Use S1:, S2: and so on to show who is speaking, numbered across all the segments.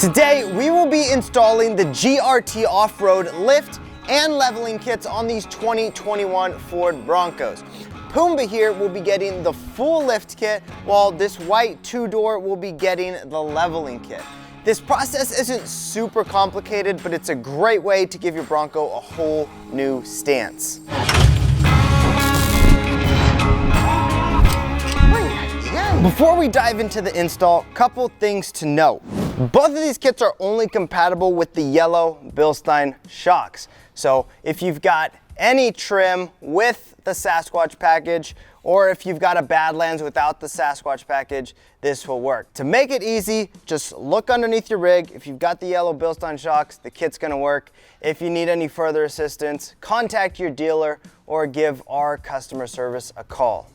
S1: Today, we will be installing the GRT off-road lift and leveling kits on these 2021 Ford Broncos. Pumbaa here will be getting the full lift kit, while this white two-door will be getting the leveling kit. This process isn't super complicated, but it's a great way to give your Bronco a whole new stance. Before we dive into the install, couple things to note. Both of these kits are only compatible with the yellow Bilstein shocks. So if you've got any trim with the Sasquatch package, or if you've got a Badlands without the Sasquatch package, this will work. To make it easy, just look underneath your rig. If you've got the yellow Bilstein shocks, the kit's gonna work. If you need any further assistance, contact your dealer or give our customer service a call.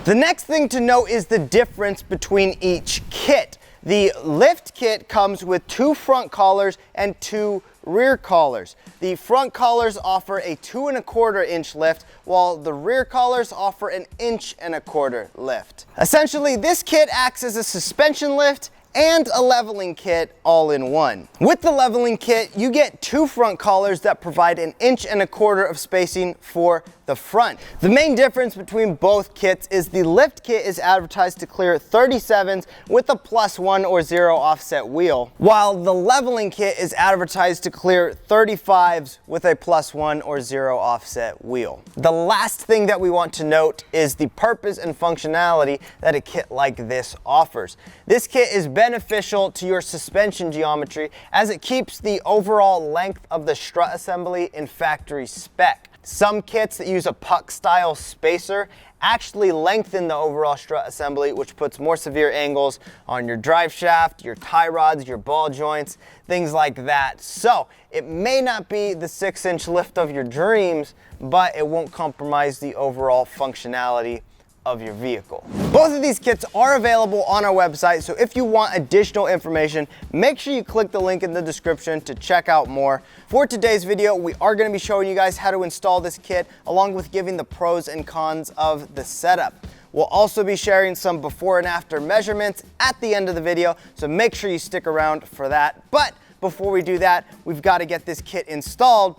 S1: The next thing to note is the difference between each kit. The lift kit comes with 2 front collars and 2 rear collars. The front collars offer a 2¼ inch lift, while the rear collars offer an 1¼ inch lift. Essentially, this kit acts as a suspension lift and a leveling kit all in one. With the leveling kit, you get 2 front collars that provide an 1¼ inch of spacing for the front. The main difference between both kits is the lift kit is advertised to clear 37s with a +1 or 0 offset wheel, while the leveling kit is advertised to clear 35s with a +1 or 0 offset wheel. The last thing that we want to note is the purpose and functionality that a kit like this offers. This kit is beneficial to your suspension geometry as it keeps the overall length of the strut assembly in factory spec. Some kits that use a puck style spacer actually lengthen the overall strut assembly, which puts more severe angles on your drive shaft, your tie rods, your ball joints, things like that. So it may not be the 6-inch lift of your dreams, but it won't compromise the overall functionality of your vehicle. Both of these kits are available on our website, so if you want additional information, make sure you click the link in the description to check out more. For today's video, we are going to be showing you guys how to install this kit, along with giving the pros and cons of the setup. We'll also be sharing some before and after measurements at the end of the video, so make sure you stick around for that. But before we do that, we've got to get this kit installed.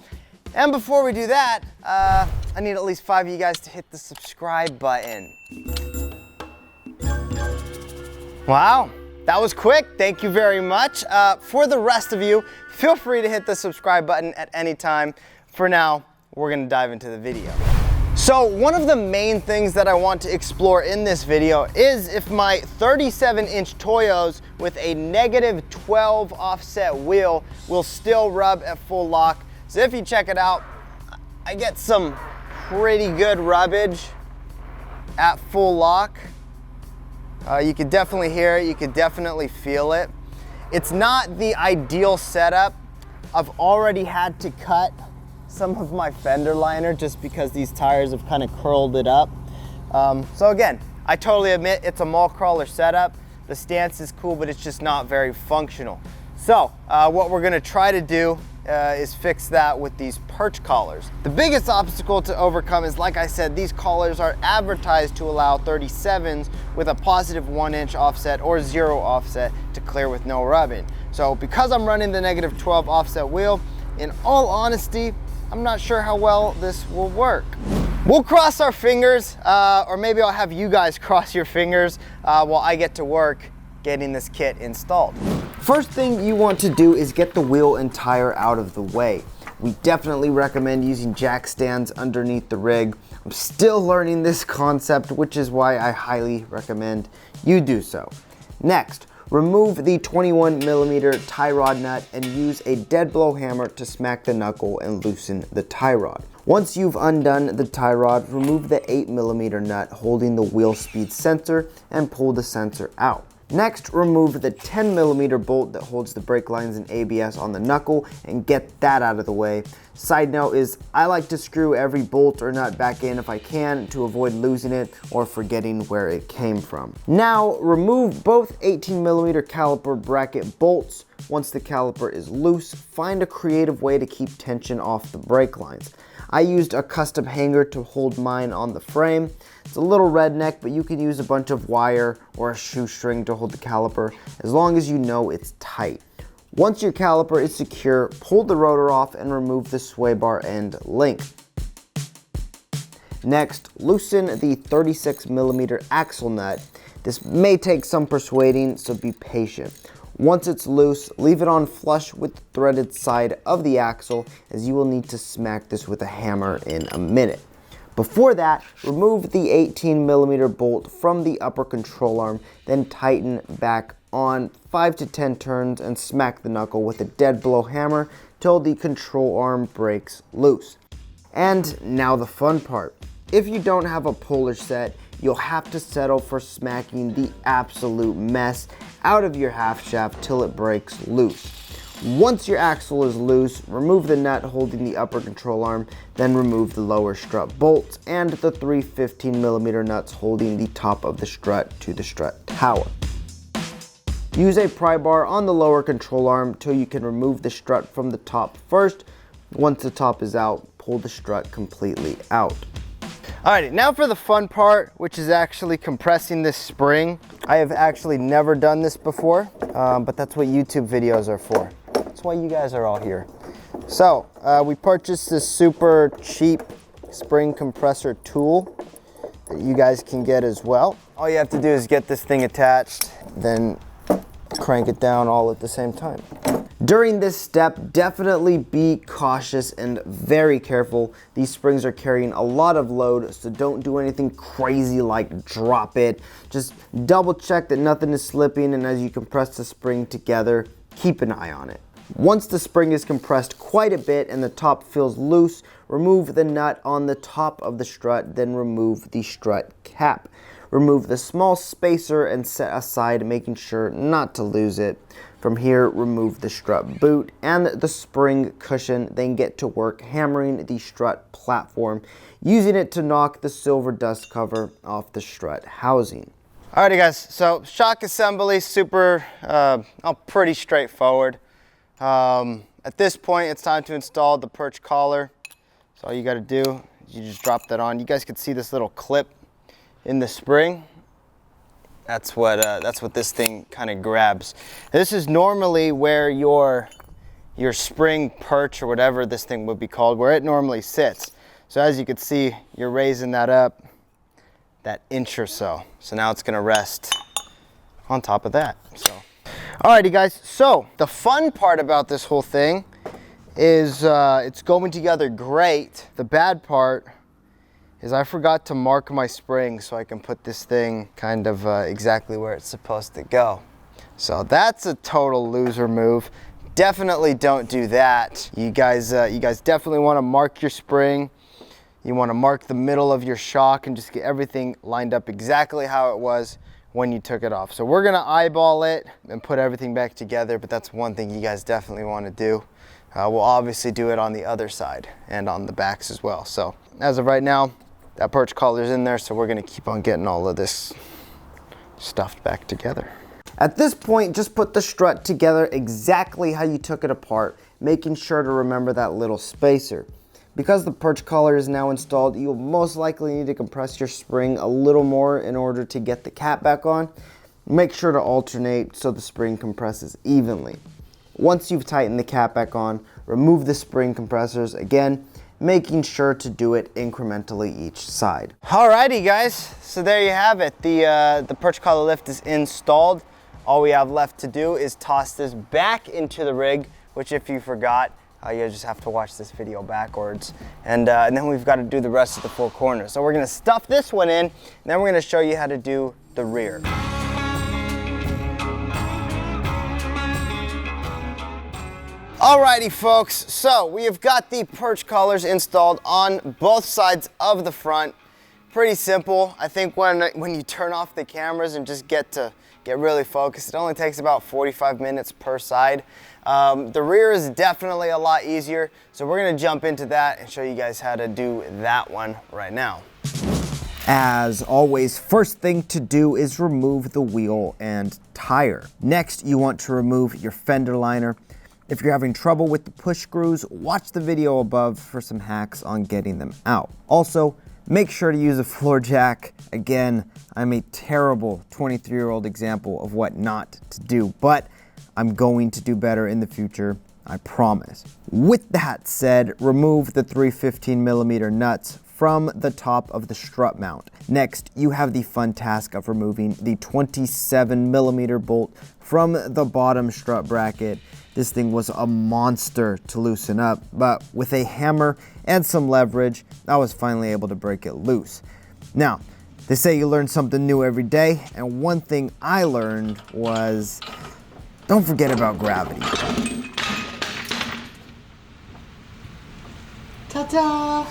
S1: And before we do that, I need at least 5 of you guys to hit the subscribe button. Wow, that was quick. Thank you very much. For the rest of you, feel free to hit the subscribe button at any time. For now, we're gonna dive into the video. So one of the main things that I want to explore in this video is if my 37-inch Toyos with a -12 offset wheel will still rub at full lock. So if you check it out, I get some pretty good rubbage at full lock. You could definitely hear it, you could definitely feel it. It's not the ideal setup. I've already had to cut some of my fender liner just because these tires have kind of curled it up. So again, I totally admit it's a mall crawler setup. The stance is cool, but it's just not very functional. So what we're gonna try to do is fix that with these perch collars. The biggest obstacle to overcome is, like I said, these collars are advertised to allow 37s with a +1 inch offset or 0 offset to clear with no rubbing. So because I'm running the -12 offset wheel, in all honesty, I'm not sure how well this will work. We'll cross our fingers, or maybe I'll have you guys cross your fingers while I get to work getting this kit installed. First thing you want to do is get the wheel and tire out of the way. We definitely recommend using jack stands underneath the rig. I'm still learning this concept, which is why I highly recommend you do so. Next, remove the 21mm tie rod nut and use a dead blow hammer to smack the knuckle and loosen the tie rod. Once you've undone the tie rod, remove the 8mm nut holding the wheel speed sensor and pull the sensor out. Next, remove the 10mm bolt that holds the brake lines and ABS on the knuckle and get that out of the way. Side note is I like to screw every bolt or nut back in if I can to avoid losing it or forgetting where it came from. Now, remove both 18mm caliper bracket bolts. Once the caliper is loose, find a creative way to keep tension off the brake lines. I used a custom hanger to hold mine on the frame. It's a little redneck, but you can use a bunch of wire or a shoestring to hold the caliper as long as you know it's tight. Once your caliper is secure, pull the rotor off and remove the sway bar end length. Next, loosen the 36mm axle nut. This may take some persuading, so be patient. Once it's loose, leave it on flush with the threaded side of the axle, as you will need to smack this with a hammer in a minute. Before that, remove the 18mm bolt from the upper control arm, then tighten back on 5 to 10 turns and smack the knuckle with a dead blow hammer till the control arm breaks loose. And now the fun part. If you don't have a puller set, you'll have to settle for smacking the absolute mess out of your half shaft till it breaks loose. Once your axle is loose, remove the nut holding the upper control arm, then remove the lower strut bolts and the 3 15mm nuts holding the top of the strut to the strut tower. Use a pry bar on the lower control arm till you can remove the strut from the top first. Once the top is out, pull the strut completely out. Alrighty, now for the fun part, which is actually compressing this spring. I have actually never done this before, but that's what YouTube videos are for. That's why you guys are all here. So, we purchased this super cheap spring compressor tool that you guys can get as well. All you have to do is get this thing attached, then crank it down all at the same time. During this step, definitely be cautious and very careful. These springs are carrying a lot of load, so don't do anything crazy like drop it. Just double check that nothing is slipping, and as you compress the spring together, keep an eye on it. Once the spring is compressed quite a bit and the top feels loose, remove the nut on the top of the strut, then remove the strut cap. Remove the small spacer and set aside, making sure not to lose it. From here, remove the strut boot and the spring cushion, then get to work hammering the strut platform, using it to knock the silver dust cover off the strut housing. Alrighty guys, so shock assembly, pretty straightforward. At this point, it's time to install the perch collar. So all you gotta do is you just drop that on. You guys can see this little clip in the spring. That's what this thing kind of grabs. This is normally where your spring perch, or whatever this thing would be called, where it normally sits. So as you can see, you're raising that up that inch or so. So now it's gonna rest on top of that. So, alrighty guys, so the fun part about this whole thing is it's going together great. The bad part is I forgot to mark my spring so I can put this thing kind of exactly where it's supposed to go. So that's a total loser move. Definitely don't do that. You guys definitely want to mark your spring. You want to mark the middle of your shock and just get everything lined up exactly how it was when you took it off. So we're gonna eyeball it and put everything back together, but that's one thing you guys definitely want to do. We'll obviously do it on the other side and on the backs as well. So as of right now, that perch collar's in there, so we're gonna keep on getting all of this stuffed back together. At this point, just put the strut together exactly how you took it apart, making sure to remember that little spacer. Because the perch collar is now installed, you'll most likely need to compress your spring a little more in order to get the cap back on. Make sure to alternate so the spring compresses evenly. Once you've tightened the cap back on, remove the spring compressors again, making sure to do it incrementally each side. Alrighty guys, so there you have it. The perch collar lift is installed. All we have left to do is toss this back into the rig, which if you forgot, you just have to watch this video backwards. And then we've got to do the rest of the four corners. So we're gonna stuff this one in, and then we're gonna show you how to do the rear. Alrighty folks, so we have got the perch collars installed on both sides of the front. Pretty simple. I think when you turn off the cameras and just get really focused, it only takes about 45 minutes per side. The rear is definitely a lot easier, so we're gonna jump into that and show you guys how to do that one right now. As always, first thing to do is remove the wheel and tire. Next, you want to remove your fender liner. If you're having trouble with the push screws, watch the video above for some hacks on getting them out. Also, make sure to use a floor jack. Again, I'm a terrible 23-year-old example of what not to do, but I'm going to do better in the future, I promise. With that said, remove the 3 15mm nuts from the top of the strut mount. Next, you have the fun task of removing the 27mm bolt from the bottom strut bracket. This thing was a monster to loosen up, but with a hammer and some leverage, I was finally able to break it loose. Now, they say you learn something new every day, and one thing I learned was, don't forget about gravity. Ta-da!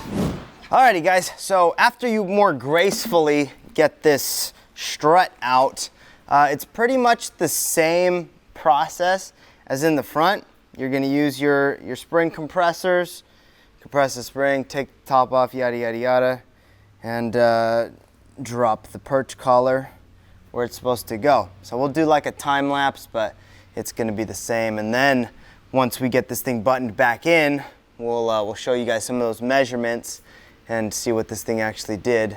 S1: Alrighty guys, so after you more gracefully get this strut out, it's pretty much the same process as in the front. You're gonna use your spring compressors, compress the spring, take the top off, yada, yada, yada, and drop the perch collar where it's supposed to go. So we'll do like a time lapse, but it's gonna be the same. And then once we get this thing buttoned back in, we'll show you guys some of those measurements and see what this thing actually did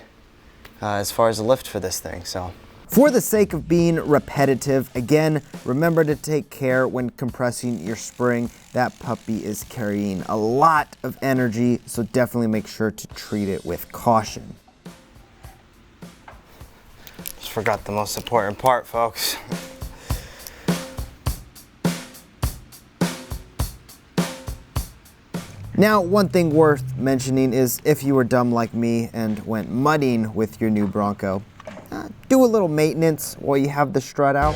S1: as far as the lift for this thing. So, for the sake of being repetitive, again, remember to take care when compressing your spring. That puppy is carrying a lot of energy, so definitely make sure to treat it with caution. Just forgot the most important part, folks. Now, one thing worth mentioning is if you were dumb like me and went mudding with your new Bronco, do a little maintenance while you have the strut out.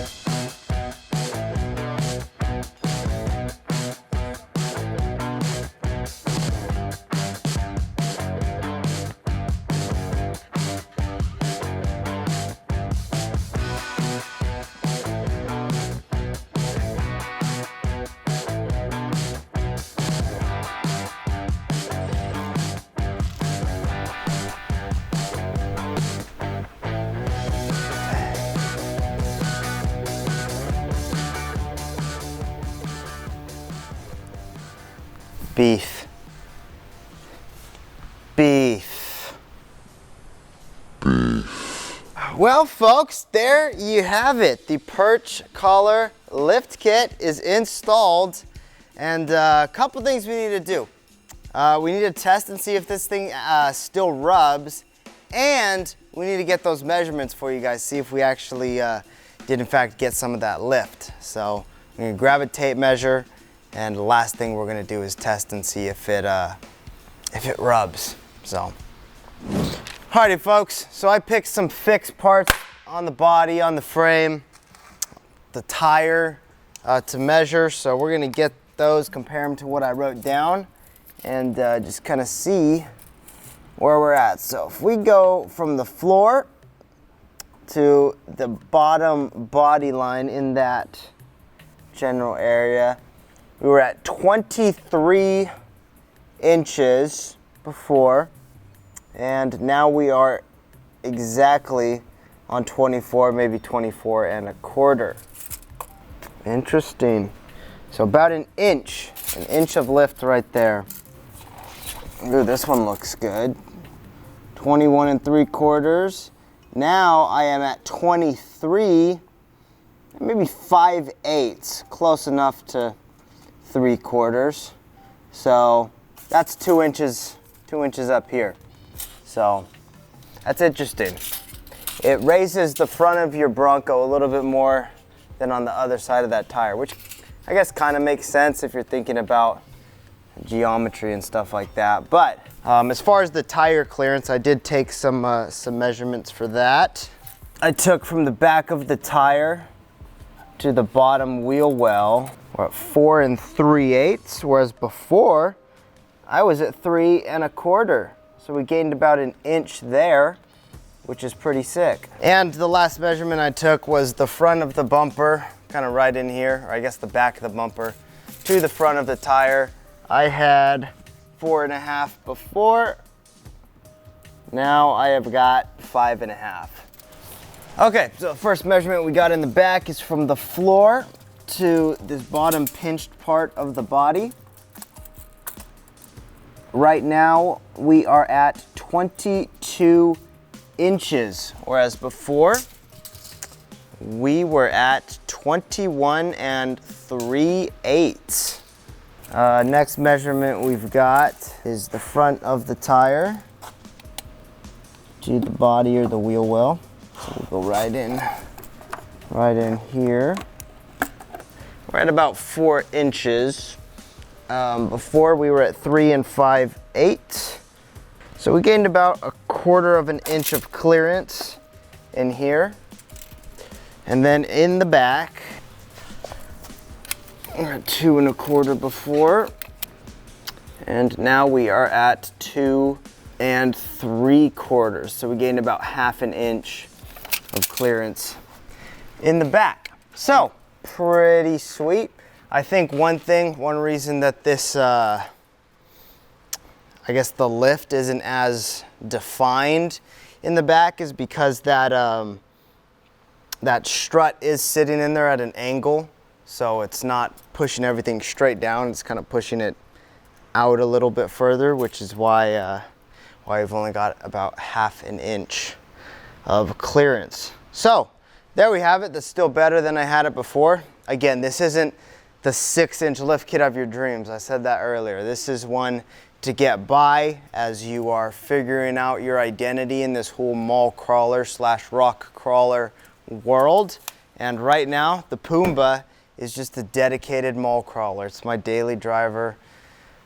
S1: Beef. Beef. Beef. Well, folks, there you have it. The Perch Collar Lift Kit is installed, and a couple things we need to do. We need to test and see if this thing still rubs, and we need to get those measurements for you guys, see if we actually did in fact get some of that lift. So I'm gonna grab a tape measure, and the last thing we're gonna do is test and see if it rubs. So, alrighty folks, so I picked some fixed parts on the body, on the frame, the tire to measure. So we're gonna get those, compare them to what I wrote down, and just kind of see where we're at. So if we go from the floor to the bottom body line in that general area, we were at 23 inches before, and now we are exactly on 24, maybe 24 and a quarter. Interesting. So about an inch of lift right there. Ooh, this one looks good. 21 3/4. Now I am at 23, maybe 5/8, close enough to 3/4. So that's 2 inches up here. So that's interesting. It raises the front of your Bronco a little bit more than on the other side of that tire, which I guess kind of makes sense if you're thinking about geometry and stuff like that. But as far as the tire clearance, I did take some measurements for that. I took from the back of the tire to the bottom wheel well. We're at 4 3/8, whereas before I was at 3 1/4. So we gained about an inch there, which is pretty sick. And the last measurement I took was the front of the bumper, kind of right in here, or I guess the back of the bumper, to the front of the tire. I had 4 1/2 before. Now I have got 5 1/2. Okay, so the first measurement we got in the back is from the floor to this bottom pinched part of the body. Right now we are at 22 inches, whereas before we were at 21 3/8. Next measurement we've got is the front of the tire to the body or the wheel well. So we'll go right in here. We're at about 4 inches. Before we were at 3 5/8. So we gained about 1/4 of an inch of clearance in here. And then in the back, we're at 2 1/4 before. And now we are at 2 3/4. So we gained about 1/2 an inch of clearance in the back. So pretty sweet. I think one reason that this, I guess the lift isn't as defined in the back is because that, that strut is sitting in there at an angle. So it's not pushing everything straight down. It's kind of pushing it out a little bit further, which is why we've only got about 1/2 an inch of clearance. So there we have it. That's still better than I had it before. Again, this isn't the 6-inch lift kit of your dreams. I said that earlier. This is one to get by as you are figuring out your identity in this whole mall crawler / rock crawler world. And right now, the Pumbaa is just a dedicated mall crawler. It's my daily driver.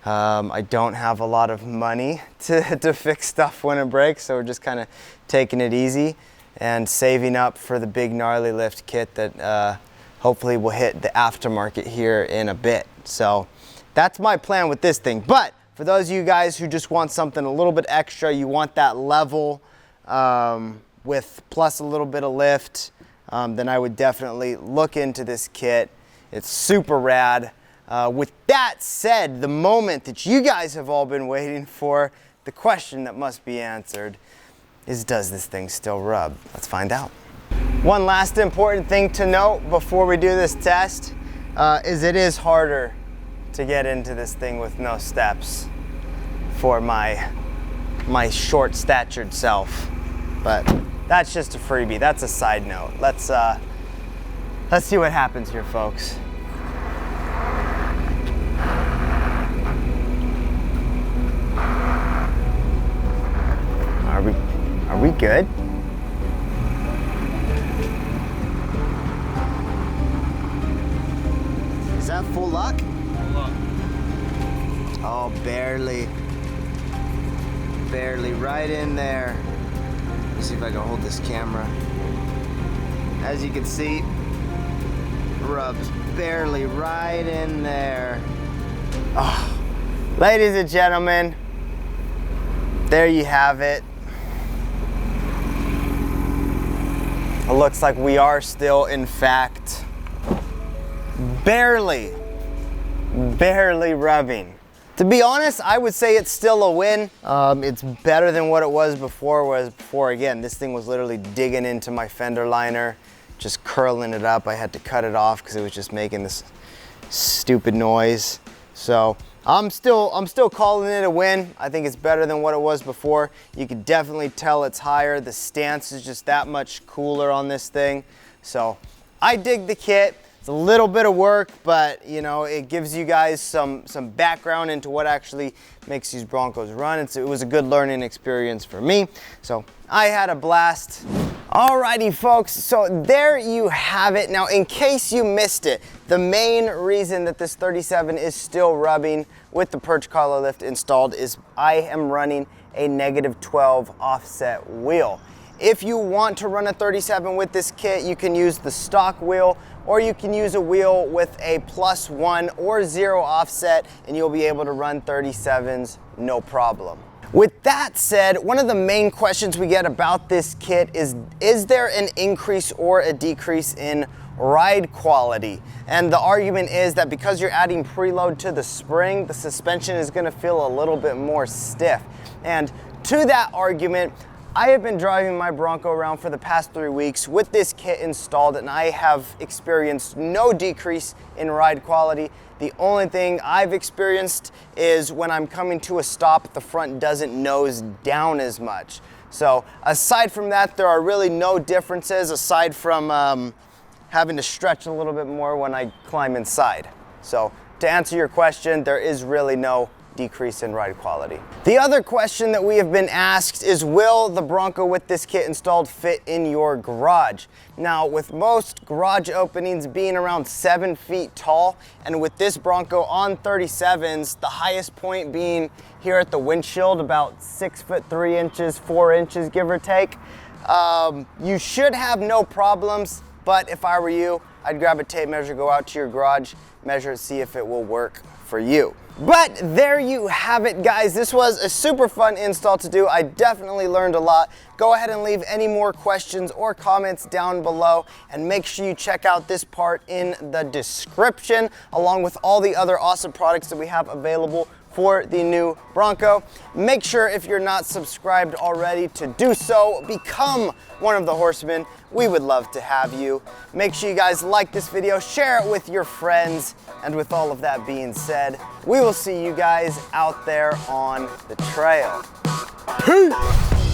S1: I don't have a lot of money to fix stuff when it breaks, so we're just kind of taking it easy and saving up for the big gnarly lift kit that hopefully will hit the aftermarket here in a bit. So that's my plan with this thing. But for those of you guys who just want something a little bit extra, you want that level with plus a little bit of lift, then I would definitely look into this kit. It's super rad. With that said, the moment that you guys have all been waiting for, the question that must be answered is, does this thing still rub? Let's find out. One last important thing to note before we do this test is it is harder to get into this thing with no steps for my short-statured self. But that's just a freebie. That's a side note. Let's see what happens here, folks. Are we good? Is that full luck? Full luck. Oh, barely. Barely right in there. Let me see if I can hold this camera. As you can see, rubs barely right in there. Oh, ladies and gentlemen, there you have it. It looks like we are still, in fact, barely rubbing. To be honest, I would say it's still a win. It's better than what it was before, whereas before, again, this thing was literally digging into my fender liner, just curling it up. I had to cut it off because it was just making this stupid noise. So I'm still calling it a win. I think it's better than what it was before. You can definitely tell it's higher. The stance is just that much cooler on this thing. So I dig the kit. It's a little bit of work, but you know, it gives you guys some background into what actually makes these Broncos run. It was a good learning experience for me. So I had a blast. Alrighty folks, so there you have it. Now in case you missed it, the main reason that this 37 is still rubbing with the Perch Collar Lift installed is I am running a -12 offset wheel. If you want to run a 37 with this kit, you can use the stock wheel, or you can use a wheel with a +1 or 0 offset, and you'll be able to run 37s no problem. With that said, one of the main questions we get about this kit is there an increase or a decrease in ride quality? And the argument is that because you're adding preload to the spring, the suspension is gonna feel a little bit more stiff. And to that argument, I have been driving my Bronco around for the past 3 weeks with this kit installed, and I have experienced no decrease in ride quality. The only thing I've experienced is when I'm coming to a stop, the front doesn't nose down as much. So aside from that, there are really no differences aside from having to stretch a little bit more when I climb inside. So to answer your question, there is really no decrease in ride quality. The other question that we have been asked is, will the Bronco with this kit installed fit in your garage? Now, with most garage openings being around 7 feet tall, and with this Bronco on 37s, the highest point being here at the windshield, about 6'3", 4 inches, give or take, you should have no problems. But if I were you, I'd grab a tape measure, go out to your garage, measure it, see if it will work for you. But there you have it, guys. This was a super fun install to do. I definitely learned a lot. Go ahead and leave any more questions or comments down below, and make sure you check out this part in the description, along with all the other awesome products that we have available for the new Bronco. Make sure, if you're not subscribed already, to do so. Become one of the horsemen. We would love to have you. Make sure you guys like this video, share it with your friends, and with all of that being said, we will see you guys out there on the trail. Peace!